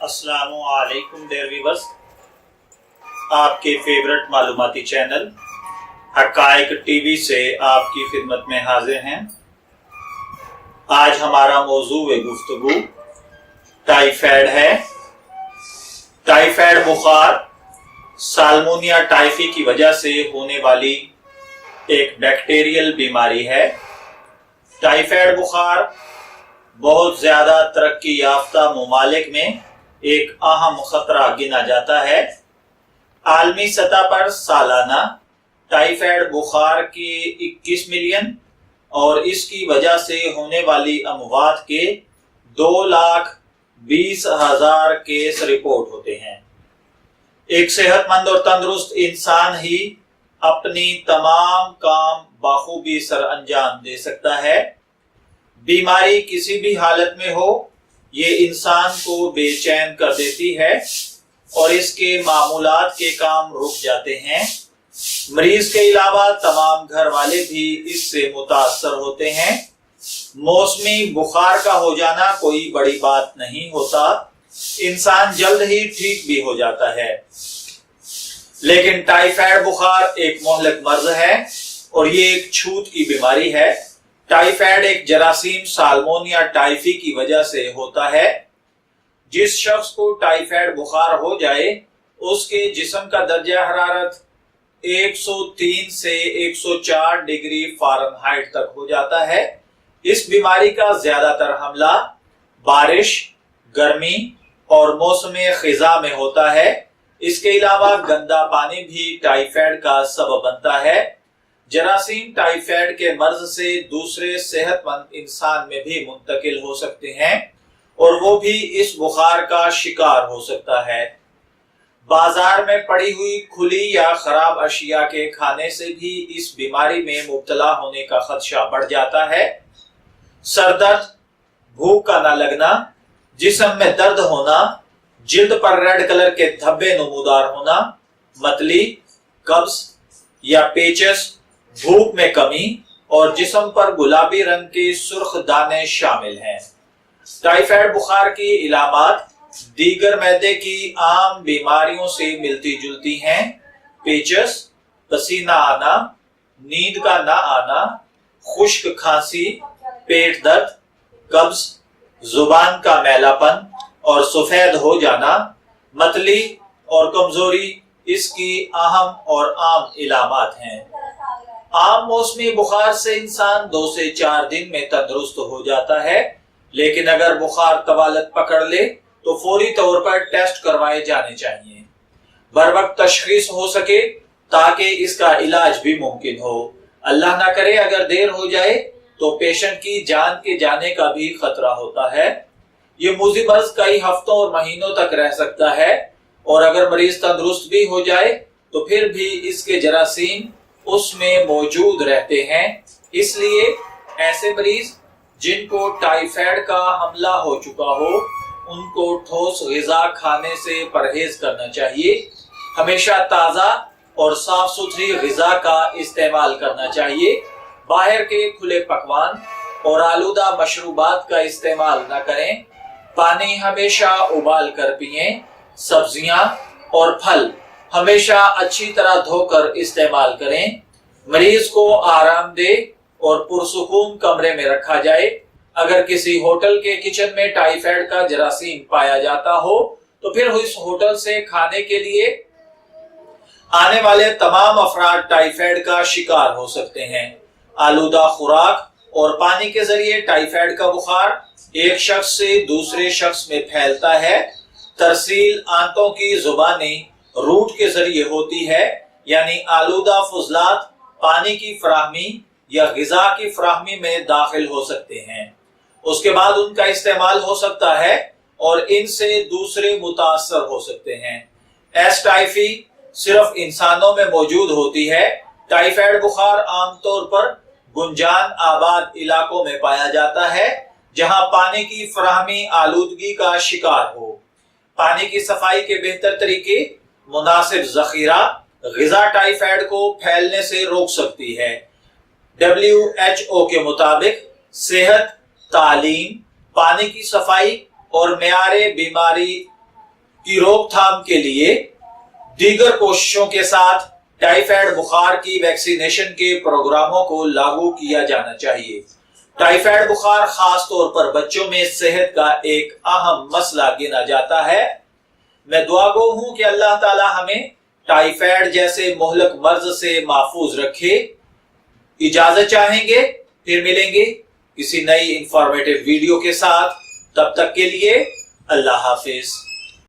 السلام علیکم dear viewers, آپ کے فیورٹ معلوماتی چینل حقائق ٹی وی سے آپ کی خدمت میں حاضر ہیں۔ آج ہمارا موضوع گفتگو ٹائیفائیڈ ہے۔ ٹائیفائیڈ بخار سالمونیا ٹائفی کی وجہ سے ہونے والی ایک بیکٹیریل بیماری ہے۔ ٹائیفائیڈ بخار بہت زیادہ ترقی یافتہ ممالک میں ایک اہم خطرہ گنا جاتا ہے۔ عالمی سطح پر سالانہ ٹائیفائیڈ بخار کے 21 ملین اور اس کی وجہ سے ہونے والی اموات کے 2,20,000 کیس رپورٹ ہوتے ہیں۔ ایک صحت مند اور تندرست انسان ہی اپنی تمام کام بخوبی سر انجام دے سکتا ہے۔ بیماری کسی بھی حالت میں ہو، یہ انسان کو بے چین کر دیتی ہے اور اس کے معمولات کے کام رک جاتے ہیں۔ مریض کے علاوہ تمام گھر والے بھی اس سے متاثر ہوتے ہیں۔ موسمی بخار کا ہو جانا کوئی بڑی بات نہیں ہوتا، انسان جلد ہی ٹھیک بھی ہو جاتا ہے۔ لیکن ٹائیفائیڈ بخار ایک مہلک مرض ہے اور یہ ایک چھوت کی بیماری ہے۔ ٹائیفائیڈ ایک جراثیم سالمونیا ٹائفی کی وجہ سے ہوتا ہے۔ جس شخص کو ٹائیفائیڈ بخار ہو جائے اس کے جسم کا درجہ حرارت 103 سے 104 ڈگری فارنہائٹ تک ہو جاتا ہے۔ اس بیماری کا زیادہ تر حملہ بارش، گرمی اور موسم خزاں میں ہوتا ہے۔ اس کے علاوہ گندا پانی بھی ٹائیفائیڈ کا سبب بنتا ہے۔ جراثیم ٹائیفائیڈ کے مرض سے دوسرے صحت مند انسان میں بھی منتقل ہو سکتے ہیں اور وہ بھی اس بخار کا شکار ہو سکتا ہے۔ بازار میں پڑی ہوئی کھلی یا خراب اشیاء کے کھانے سے بھی اس بیماری میں مبتلا ہونے کا خدشہ بڑھ جاتا ہے۔ سر درد، بھوک کا نہ لگنا، جسم میں درد ہونا، جلد پر ریڈ کلر کے دھبے نمودار ہونا، متلی، قبض یا پیچس، بھوک میں کمی اور جسم پر گلابی رنگ کے سرخ دانے شامل ہیں۔ ٹائیفائیڈ بخار کی علامات دیگر معدے کی عام بیماریوں سے ملتی جلتی ہیں۔ پیچس، پسینہ آنا، نیند کا نہ آنا، خشک کھانسی، پیٹ درد، قبض، زبان کا میلا پن اور سفید ہو جانا، متلی اور کمزوری اس کی اہم اور عام علامات ہیں۔ عام موسمی بخار سے انسان 2 سے 4 دن میں تندرست ہو جاتا ہے، لیکن اگر بخار طوالت پکڑ لے تو فوری طور پر ٹیسٹ کروائے جانے چاہیے۔ بر وقت تشخیص ہو سکے تاکہ اس کا علاج بھی ممکن ہو۔ اللہ نہ کرے اگر دیر ہو جائے تو پیشنٹ کی جان کے جانے کا بھی خطرہ ہوتا ہے۔ یہ موذی مرض کئی ہفتوں اور مہینوں تک رہ سکتا ہے اور اگر مریض تندرست بھی ہو جائے تو پھر بھی اس کے جراثیم اس میں موجود رہتے ہیں۔ اس لیے ایسے مریض جن کو ٹائیفائیڈ کا حملہ ہو چکا ہو ان کو ٹھوس غذا کھانے سے پرہیز کرنا چاہیے۔ ہمیشہ تازہ اور صاف ستھری غذا کا استعمال کرنا چاہیے۔ باہر کے کھلے پکوان اور آلودہ مشروبات کا استعمال نہ کریں۔ پانی ہمیشہ ابال کر پئیں۔ سبزیاں اور پھل ہمیشہ اچھی طرح دھو کر استعمال کریں۔ مریض کو آرام دہ اور پرسکون کمرے میں رکھا جائے۔ اگر کسی ہوٹل کے کچن میں ٹائیفائیڈ کا جراثیم پایا جاتا ہو تو پھر اس ہوٹل سے کھانے کے لیے آنے والے تمام افراد ٹائیفائیڈ کا شکار ہو سکتے ہیں۔ آلودہ خوراک اور پانی کے ذریعے ٹائیفائیڈ کا بخار ایک شخص سے دوسرے شخص میں پھیلتا ہے۔ ترسیل آنتوں کی زبانی روٹ کے ذریعے ہوتی ہے، یعنی آلودہ فضلات پانی کی فراہمی یا غذا کی فراہمی میں داخل ہو سکتے ہیں۔ اس کے بعد ان کا استعمال ہو سکتا ہے اور ان سے دوسرے متاثر ہو سکتے ہیں۔ ایس ٹائفی صرف انسانوں میں موجود ہوتی ہے۔ ٹائیفائیڈ بخار عام طور پر گنجان آباد علاقوں میں پایا جاتا ہے جہاں پانی کی فراہمی آلودگی کا شکار ہو۔ پانی کی صفائی کے بہتر طریقے، مناسب ذخیرہ غذا ٹائیفائیڈ کو پھیلنے سے روک سکتی ہے۔ WHO کے مطابق صحت، تعلیم، پانی کی صفائی اور معیار بیماری کی روک تھام کے لیے دیگر کوششوں کے ساتھ ٹائیفائڈ بخار کی ویکسینیشن کے پروگراموں کو لاگو کیا جانا چاہیے۔ ٹائیفائڈ بخار خاص طور پر بچوں میں صحت کا ایک اہم مسئلہ گنا جاتا ہے۔ میں دعا گو ہوں کہ اللہ تعالی ہمیں ٹائیفائڈ جیسے مہلک مرض سے محفوظ رکھے۔ اجازت چاہیں گے، پھر ملیں گے کسی نئی انفارمیٹیو ویڈیو کے ساتھ۔ تب تک کے لیے اللہ حافظ۔